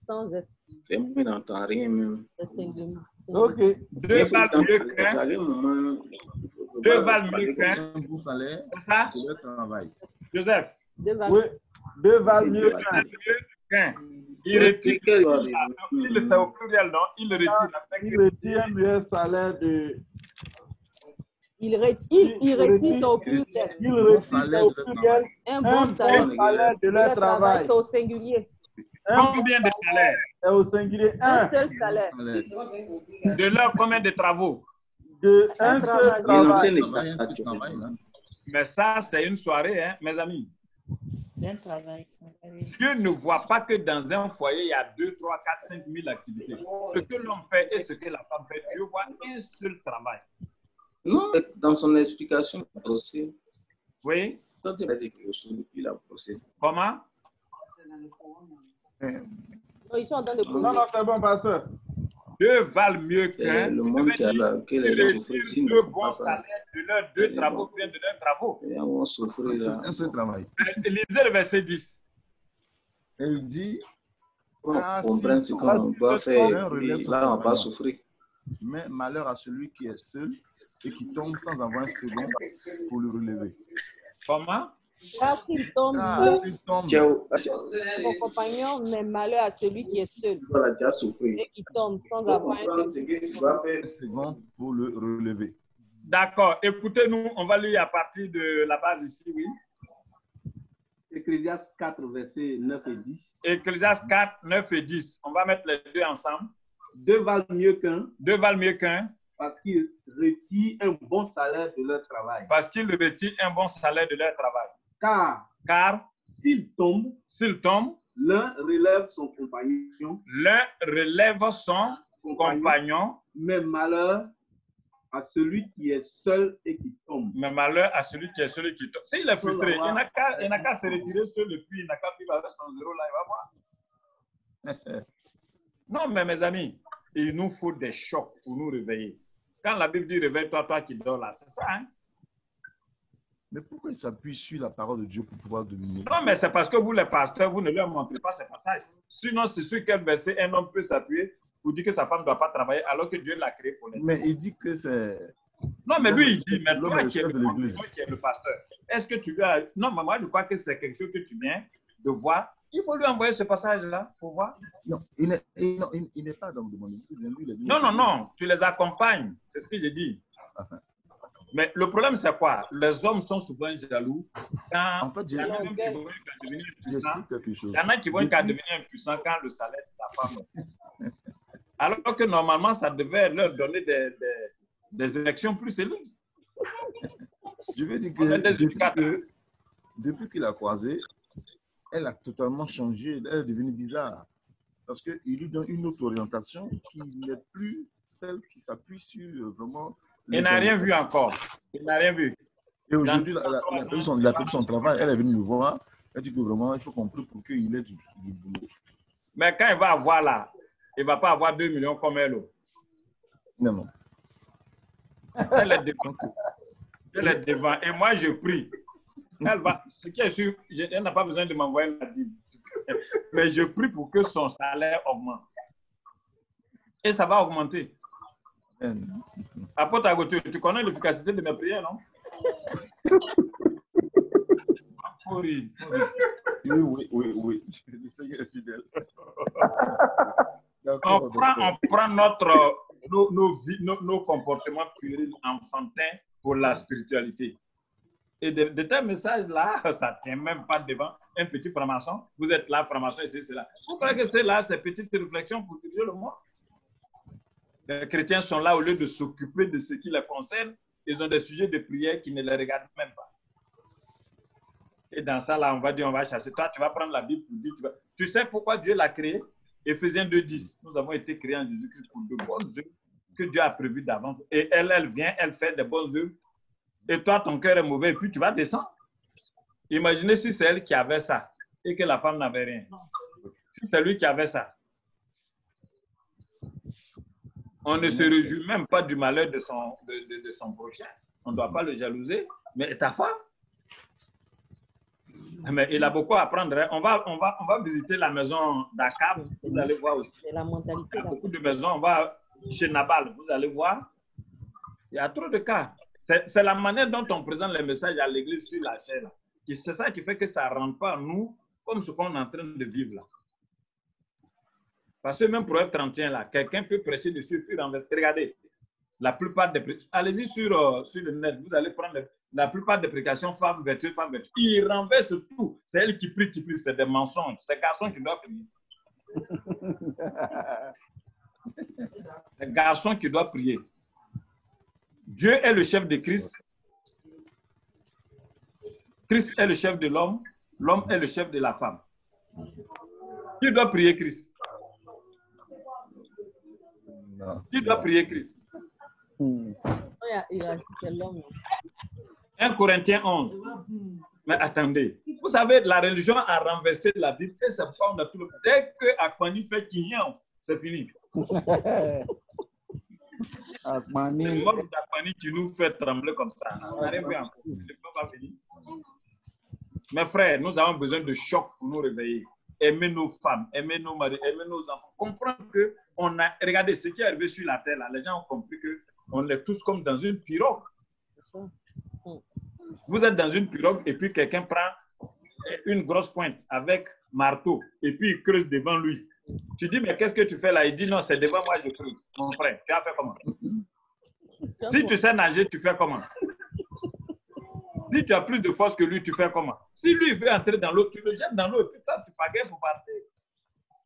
Sans S. C'est mieux d'entendre rien même. Ok. 2 valent mieux qu'un. 2 valent mieux qu'un. Un bon salaire C'est ça? de leur travail. Joseph? Oui. 2 valent mieux qu'un. Il retire. C'est au pluriel, non? Il retire. Il retire un meilleur salaire de. Il retire au pluriel. Il retire au pluriel Un bon salaire de leur travail. C'est au singulier. Combien de salaires? C'est au singulier. Un seul salaire. De leur combien de travaux? De un seul travail. Mais ça, c'est une soirée, hein, mes amis. Bien travail. Dieu ne voit pas que dans un foyer, il y a 2, 3, 4, 5 000 activités. Ce que l'homme fait et ce que la femme fait, Dieu voit un seul travail. Non, dans son explication aussi. Oui. Quand il a dit quelque chose depuis la process. Comment? Ils sont en train de poser. Non, c'est bon, pasteur. 2 valent mieux qu'un. Le monde qui a deux bons salaires de leurs 2 travaux, bien de leurs travaux. Et on va souffrir. Un seul travail. Lisez le verset 10. Et il dit, on comprend ce qu'on doit faire. Là, on va pas souffrir. Mais malheur à celui qui est seul et qui tombe sans avoir un second pour le relever. Comment? Car s'il tombe, mon compagnon, mais malheur à celui qui est seul et qui tombe sans avoir un second pour le relever. D'accord. Écoutez-nous, on va lire à partir de la base ici, oui. Ecclésiaste 4, versets 9 et 10. Ecclésiaste 4, 9 et 10. On va mettre les deux ensemble. 2 valent mieux qu'un. 2 valent mieux qu'un. Parce qu'ils retirent un bon salaire de leur travail. Parce qu'ils retirent un bon salaire de leur travail. Car s'ils tombent, l'un relève son compagnon. L'un relève son compagnon. Mais malheur à celui qui est seul et qui tombe. Mais malheur à celui qui est seul et qui tombe. S'il est frustré, il n'a qu'à se retirer seul et puis il n'a qu'à vivre avec son zéro là, il va voir. Non, mais mes amis, il nous faut des chocs pour nous réveiller. Quand la Bible dit réveille-toi, toi qui dors là, c'est ça, hein? Mais pourquoi il s'appuie sur la parole de Dieu pour pouvoir dominer? Non, mais c'est parce que vous, les pasteurs, vous ne leur montrez pas ces passages. Sinon, c'est sur quel verset un homme peut s'appuyer pour dire que sa femme ne doit pas travailler alors que Dieu l'a créé pour les. Mais il dit que c'est... Non, mais lui, il dit, mais toi qui es le pasteur, est-ce que tu lui as... Non, mais moi, je crois que c'est quelque chose que tu viens de voir. Il faut lui envoyer ce passage-là pour voir. Non, il n'est pas dans mon église. Non, tu les accompagnes. C'est ce que j'ai dit. Mais le problème, c'est quoi? Les hommes sont souvent jaloux. En fait, il y en a qui vont devenir impuissants quand le salaire de la femme. Alors que normalement, ça devait leur donner des élections plus élues. Je veux dire que depuis qu'il a croisé, elle a totalement changé. Elle est devenue bizarre. Parce qu'il lui donne une autre orientation qui n'est plus celle qui s'appuie sur vraiment... Il n'a rien vu encore. Il n'a rien vu. Et aujourd'hui, il a perdu son travail. Elle est venue me voir. Elle dit que vraiment, il faut comprendre pour qu'il ait du boulot. Mais quand il va avoir là, il ne va pas avoir 2 millions comme elle. Non. Elle est devant. Elle est devant. Et moi, je prie. Elle va. Ce qui est sûr, elle n'a pas besoin de m'envoyer la dîme. Mais je prie pour que son salaire augmente. Et ça va augmenter. Apôtre Agotu, tu connais l'efficacité de mes prières, non? Oui. Le Seigneur est fidèle. On prend nos comportements puérils enfantins pour la spiritualité. Et de tels messages-là, ça ne tient même pas devant un petit franc-maçon. Vous êtes là, franc-maçon, ici, c'est là. Vous croyez que c'est là, ces petites réflexions pour diriger le monde? Les chrétiens sont là, au lieu de s'occuper de ce qui les concerne, ils ont des sujets de prière qui ne les regardent même pas. Et dans ça, là, on va dire, on va chasser. Toi, tu vas prendre la Bible pour dire, tu sais pourquoi Dieu l'a créé? Éphésiens 2:10. Nous avons été créés en Jésus-Christ pour de bonnes œuvres que Dieu a prévues d'avance. Et elle vient, elle fait de bonnes œuvres. Et toi, ton cœur est mauvais, et puis tu vas descendre. Imaginez si c'est elle qui avait ça et que la femme n'avait rien. Si c'est lui qui avait ça. On ne se réjouit même pas du malheur de son prochain. On ne doit pas le jalouser. Mais ta femme? Mais il a beaucoup à apprendre. Hein. On va visiter la maison d'Akab. Vous allez voir aussi. C'est la mentalité. Il y a beaucoup de maisons. On va chez Nabal. Vous allez voir. Il y a trop de cas. C'est la manière dont on présente les messages à l'église sur la chaîne. C'est ça qui fait que ça ne rentre pas nous comme ce qu'on est en train de vivre là. Parce que même pour F31 là, quelqu'un peut prêcher dessus puis renverser. Regardez, la plupart des prédications, allez-y sur le net, vous allez prendre la plupart des prédications femmes vertueuses, femmes vertueuses. Ils renversent tout. C'est elle qui prie, c'est des mensonges. C'est les garçons qui doivent prier. Les garçons qui doivent prier. Dieu est le chef de Christ. Christ est le chef de l'homme. L'homme est le chef de la femme. Qui doit prier Christ? Qui doit prier Christ? 1 Corinthiens 11. Mais attendez, vous savez, la religion a renversé la Bible et c'est pas on a tout le... Dès que Akmani fait Kinyan, c'est fini. Le mot d'Akmani qui nous fait trembler comme ça. On n'arrive pas encore. Pas fini. Mes frères, nous avons besoin de choc pour nous réveiller. Aimer nos femmes, aimer nos maris, aimer nos enfants. Comprendre que on a... Regardez, ce qui est arrivé sur la terre, là, les gens ont compris qu'on est tous comme dans une pirogue. Vous êtes dans une pirogue et puis quelqu'un prend une grosse pointe avec marteau et puis il creuse devant lui. Tu dis, mais qu'est-ce que tu fais là? Il dit, non, c'est devant moi, je creuse. Mon frère, tu as fait comment? Si tu sais nager, tu fais comment? Si tu as plus de force que lui, tu fais comment? Si lui veut entrer dans l'eau, tu le jettes dans l'eau et puis toi, tu pagaies pour partir.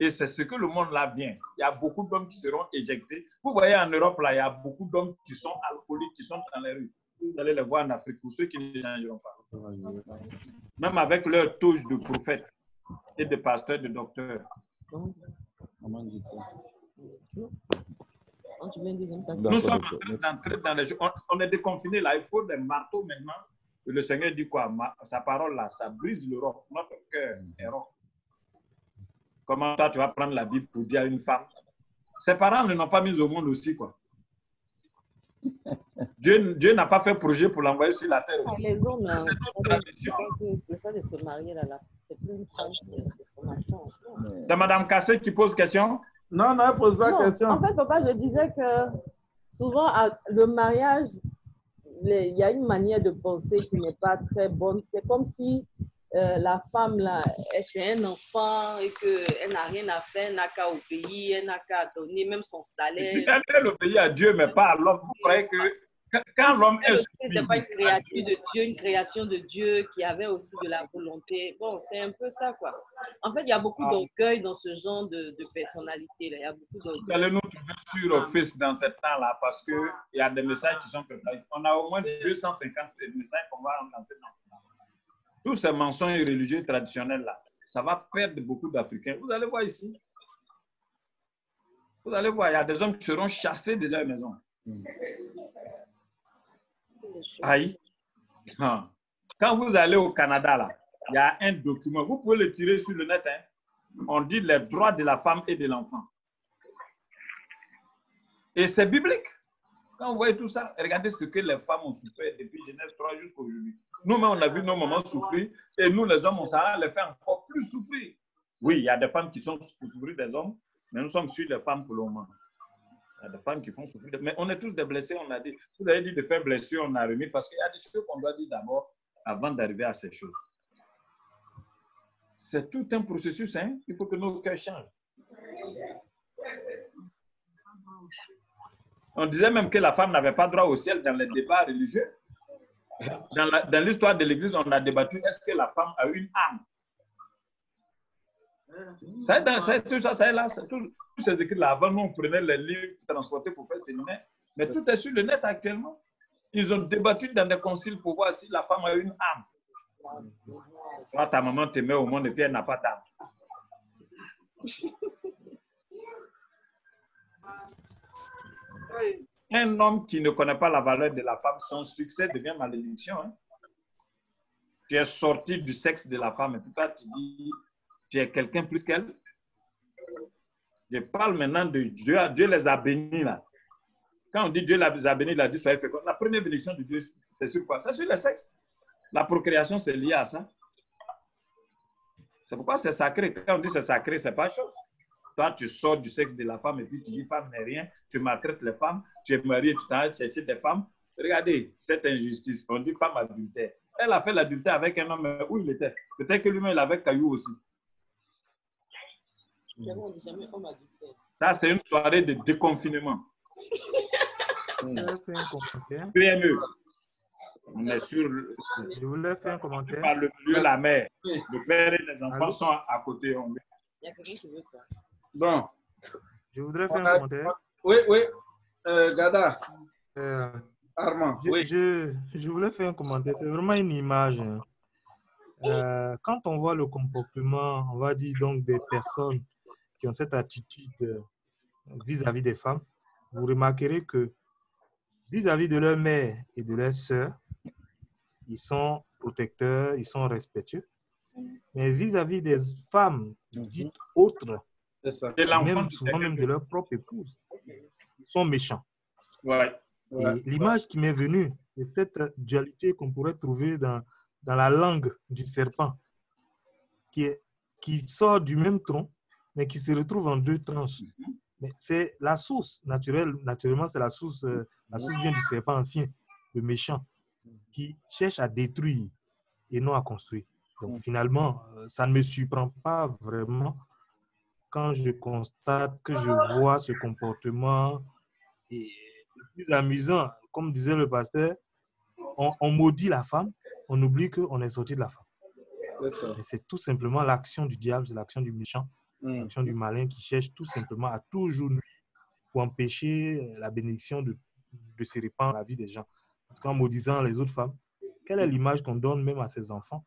Et c'est ce que le monde là vient. Il y a beaucoup d'hommes qui seront éjectés. Vous voyez en Europe, là, il y a beaucoup d'hommes qui sont alcooliques, qui sont dans les rues. Vous allez les voir en Afrique, pour ceux qui ne changeront pas. Même avec leur touche de prophète et de pasteur, de docteur. Nous sommes en train d'entrer dans les jeux. On est déconfinés là. Il faut des marteaux maintenant. Et le Seigneur dit quoi? Sa parole là, ça brise le roc. Notre cœur est roc. Comment toi tu vas prendre la Bible pour dire à une femme? Ses parents ne l'ont pas mise au monde aussi, quoi. Dieu n'a pas fait projet pour l'envoyer sur la terre aussi. Les hommes, c'est ça de se marier là. C'est plus une femme, c'est son enfant. C'est Mme Kassé qui pose question? Non, elle ne pose pas question. En fait, papa, je disais que souvent, le mariage, il y a une manière de penser qui n'est pas très bonne. C'est comme si la femme, là, elle fait un enfant et qu'elle n'a rien à faire, elle n'a qu'à obéir, elle n'a qu'à donner même son salaire. Et puis, elle obéit à Dieu, mais pas à l'homme. Vous croyez que quand l'homme est... C'est pas une créature de Dieu, une création de Dieu qui avait aussi de la volonté. Bon, c'est un peu ça, quoi. En fait, il y a beaucoup d'orgueil dans ce genre de personnalité. Là. Il y a beaucoup d'orgueil. Vous allez nous trouver sur Office dans ce temps-là parce qu'il y a des messages qui sont préparés. On a au moins 250 messages qu'on va lancer dans ce temps. Tous ces mensonges religieux traditionnels-là, ça va perdre beaucoup d'Africains. Vous allez voir ici. Vous allez voir, il y a des hommes qui seront chassés de leur maison. Aïe. Quand vous allez au Canada, là, il y a un document. Vous pouvez le tirer sur le net. Hein. On dit les droits de la femme et de l'enfant. Et c'est biblique. Quand vous voyez tout ça, regardez ce que les femmes ont souffert depuis Genèse 3 jusqu'à aujourd'hui. Nous-mêmes, on a vu nos mamans souffrir et nous, les hommes, on s'en les fait encore plus souffrir. Oui, il y a des femmes qui sont pour souffrir des hommes, mais nous sommes sur les femmes pour le moment. Il y a des femmes qui font souffrir. Mais on est tous des blessés, on a dit. Vous avez dit de faire blessure, on a remis parce qu'il y a des choses qu'on doit dire d'abord avant d'arriver à ces choses. C'est tout un processus, hein? Il faut que nos cœurs changent. On disait même que la femme n'avait pas droit au ciel dans les débats religieux. dans l'histoire de l'Église, on a débattu, est-ce que la femme a une âme? Ça est là, tous ces écrits-là. Avant, nous, on prenait les livres transportés pour faire séminaire, mais tout est sur le net actuellement. Ils ont débattu dans des conciles pour voir si la femme a une âme. Toi, ta maman te met au monde et puis elle n'a pas d'âme. Un homme qui ne connaît pas la valeur de la femme, son succès devient malédiction. Hein? Tu es sorti du sexe de la femme et puis toi, tu dis, tu es quelqu'un plus qu'elle. Je parle maintenant de Dieu. Dieu les a bénis là. Quand on dit Dieu les a bénis, il a dit soyez féconds. La première bénédiction de Dieu, c'est sur quoi? C'est sur le sexe. La procréation, c'est lié à ça. C'est pourquoi c'est sacré. Quand on dit c'est sacré, c'est pas chose. Toi, tu sors du sexe de la femme et puis tu dis femme n'est rien. Tu maltraites les femmes. Tu es marié, tu t'en vas chercher des femmes. Regardez cette injustice. On dit femme adultère. Elle a fait l'adultère avec un homme où il était. Peut-être que lui-même, il avait caillou aussi. Ça, c'est une soirée de déconfinement. PME. On est sur Je voulais faire un commentaire. par le milieu, la mère. Le père et les enfants sont à côté. Il y a quelqu'un qui veut ça. Bon. Je voudrais faire un commentaire. Oui, oui. Gada. Armand, oui. Je voulais faire un commentaire. C'est vraiment une image. Hein. Quand on voit le comportement, on va dire donc des personnes qui ont cette attitude vis-à-vis des femmes, vous remarquerez que vis-à-vis de leur mère et de leur sœur, ils sont protecteurs, ils sont respectueux. Mais vis-à-vis des femmes dites autres, même, souvent même de leur propre épouse, ils sont méchants. Ouais. Et l'image qui m'est venue, c'est cette dualité qu'on pourrait trouver dans la langue du serpent, qui sort du même tronc, mais qui se retrouve en deux tranches. Mais c'est la source naturellement, c'est la source vient du serpent ancien, le méchant, qui cherche à détruire et non à construire. Donc finalement, ça ne me surprend pas vraiment quand je constate que je vois ce comportement. Et le plus amusant, comme disait le pasteur, on maudit la femme, on oublie qu'on est sorti de la femme. C'est tout simplement l'action du diable, c'est l'action du méchant, l'action du malin qui cherche tout simplement à toujours nuire pour empêcher la bénédiction de se répandre dans la vie des gens. Parce qu'en maudisant les autres femmes, quelle est l'image qu'on donne même à ses enfants?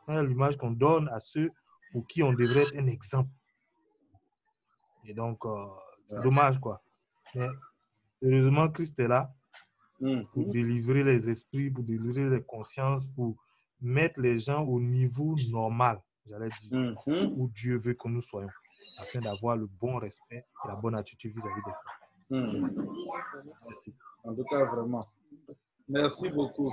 Quelle est l'image qu'on donne à ceux pour qui on devrait être un exemple? Et donc, c'est dommage, quoi. Mais heureusement, Christ est là pour délivrer les esprits, pour délivrer les consciences, pour mettre les gens au niveau normal, j'allais dire, où Dieu veut que nous soyons, afin d'avoir le bon respect et la bonne attitude vis-à-vis des femmes. Merci. En tout cas, vraiment. Merci beaucoup.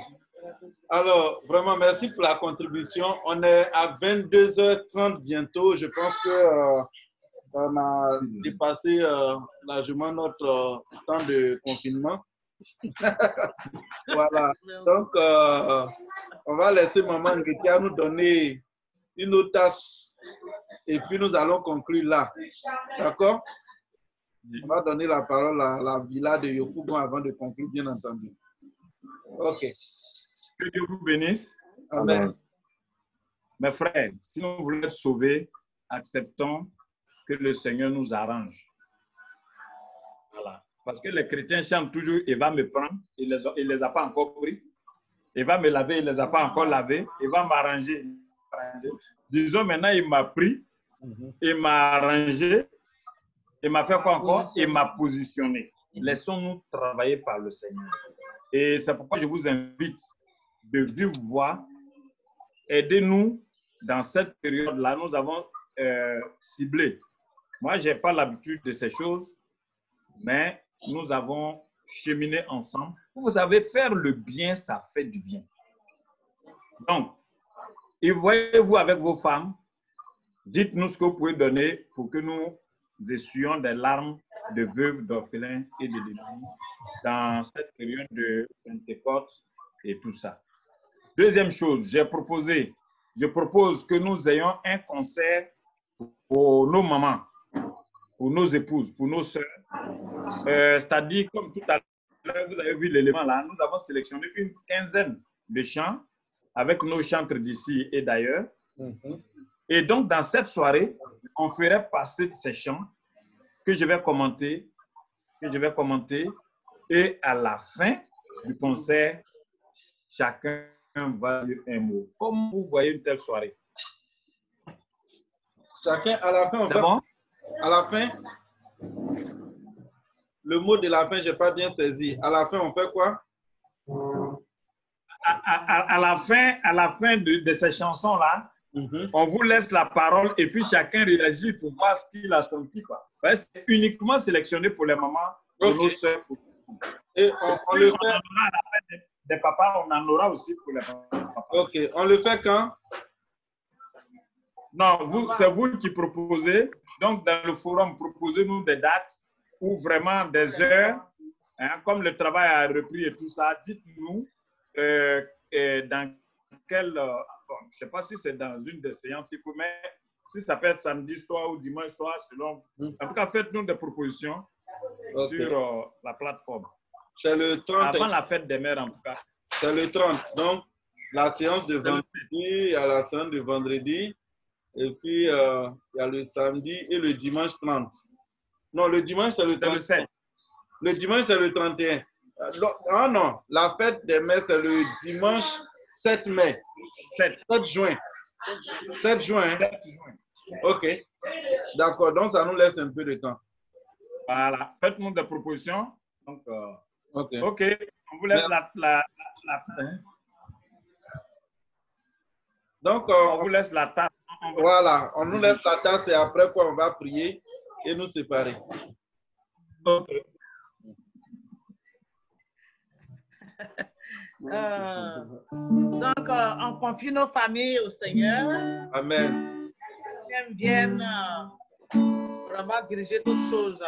Alors, vraiment, merci pour la contribution. On est à 22h30 bientôt. Je pense que on a dépassé largement notre temps de confinement. Voilà. Donc, on va laisser Maman Ngetia nous donner une autre tasse et puis nous allons conclure là. D'accord? On va donner la parole à la villa de Yopougon avant de conclure, bien entendu. OK. Que Dieu vous bénisse. Amen. Mes frères, si nous voulons être sauvés, acceptons que le Seigneur nous arrange. Voilà. Parce que les chrétiens chantent toujours, il va me prendre, il ne les a pas encore pris. Il va me laver, il ne les a pas encore lavés. Il va m'arranger. Disons maintenant, il m'a pris, il m'a arrangé, il m'a fait quoi encore? Il m'a positionné. Laissons-nous travailler par le Seigneur. Et c'est pourquoi je vous invite de vive voix, aidez-nous dans cette période-là. Nous avons ciblé. Moi, je n'ai pas l'habitude de ces choses, mais nous avons cheminé ensemble. Vous savez, faire le bien, ça fait du bien. Donc, et voyez-vous avec vos femmes, dites-nous ce que vous pouvez donner pour que nous essuyions des larmes de veuves, d'orphelins et de démunis dans cette période de Pentecôte et tout ça. Deuxième chose, je propose que nous ayons un concert pour nos mamans, pour nos épouses, pour nos sœurs. C'est-à-dire, comme tout à l'heure, vous avez vu l'élément là, nous avons sélectionné une quinzaine de chants avec nos chantres d'ici et d'ailleurs. Et donc, dans cette soirée, on ferait passer ces chants que je vais commenter, et à la fin du concert, chacun va dire un mot. Comment vous voyez une telle soirée? Chacun, à la fin, c'est bon? À la fin, le mot de la fin, je n'ai pas bien saisi. À la fin, on fait quoi? À la fin de ces chansons-là, on vous laisse la parole et puis chacun réagit pour voir ce qu'il a senti. Ouais, c'est uniquement sélectionné pour les mamans, pour nos soeurs. Et on le fait. On en aura à la fin des papas, on en aura aussi pour les papas. Ok, on le fait quand? Non, c'est vous qui proposez. Donc, dans le forum, proposez-nous des dates ou vraiment des heures. Hein, comme le travail a repris et tout ça, dites-nous dans quel... bon, je ne sais pas si c'est dans une des séances, il faut, mais si ça peut être samedi soir ou dimanche soir, selon... En tout cas, faites-nous des propositions sur la plateforme. C'est le 30. Avant la fête des mères, en tout cas. C'est le 30. Donc, la séance de vendredi, il y a la séance de vendredi. Et puis, il y a le samedi et le dimanche 30. Non, le dimanche, c'est le 31. Le dimanche, c'est le 31. Ah non, la fête des mères, c'est le dimanche 7 mai. 7 juin. 7 juin. OK. D'accord, donc ça nous laisse un peu de temps. Voilà, faites-nous des propositions. Donc, OK, on vous laisse Donc, on vous laisse la tasse. Voilà, on nous laisse la tasse et après quoi on va prier et nous séparer. OK. Donc, on confie nos familles au Seigneur. Amen. Qu'elles viennent vraiment diriger toutes choses.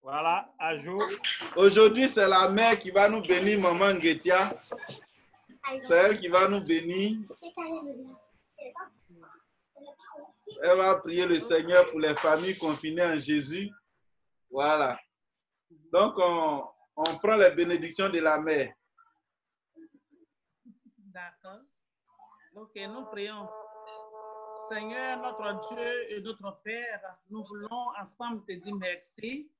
Voilà, ajout. Aujourd'hui, c'est la mère qui va nous bénir, maman Ngetia. C'est elle qui va nous bénir. Elle va prier le Seigneur pour les familles confinées en Jésus. Voilà. Donc, on prend les bénédictions de la mère. D'accord. Ok, nous prions. Seigneur, notre Dieu et notre Père, nous voulons ensemble te dire merci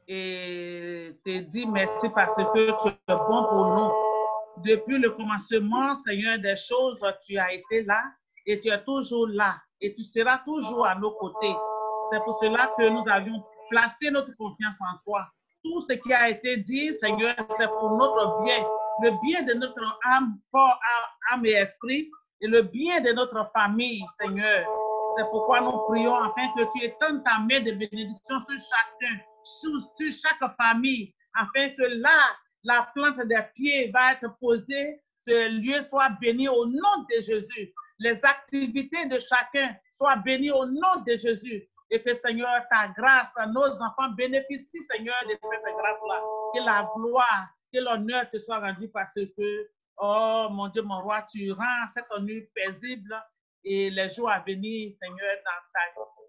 et te dire merci parce que tu es bon pour nous. Depuis le commencement, Seigneur, des choses, tu as été là et tu es toujours là et tu seras toujours à nos côtés. C'est pour cela que nous avions placé notre confiance en toi. Tout ce qui a été dit, Seigneur, c'est pour notre bien, le bien de notre âme, corps, âme et esprit, et le bien de notre famille, Seigneur. C'est pourquoi nous prions afin que tu étendes ta main de bénédiction sur chacun, sur chaque famille, afin que là, la plante des pieds va être posée, ce lieu soit béni au nom de Jésus. Les activités de chacun soient bénies au nom de Jésus. Et que, Seigneur, ta grâce, nos enfants bénéficient, Seigneur, de cette grâce-là. Que la gloire, que l'honneur te soit rendu parce que, oh mon Dieu, mon roi, tu rends cette nuit paisible et les jours à venir, Seigneur, dans ta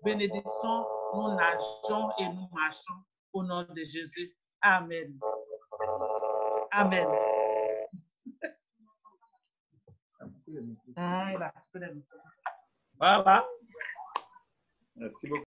bénédiction, nous nageons et nous marchons au nom de Jésus. Amen. Amen. Voilà. Merci beaucoup.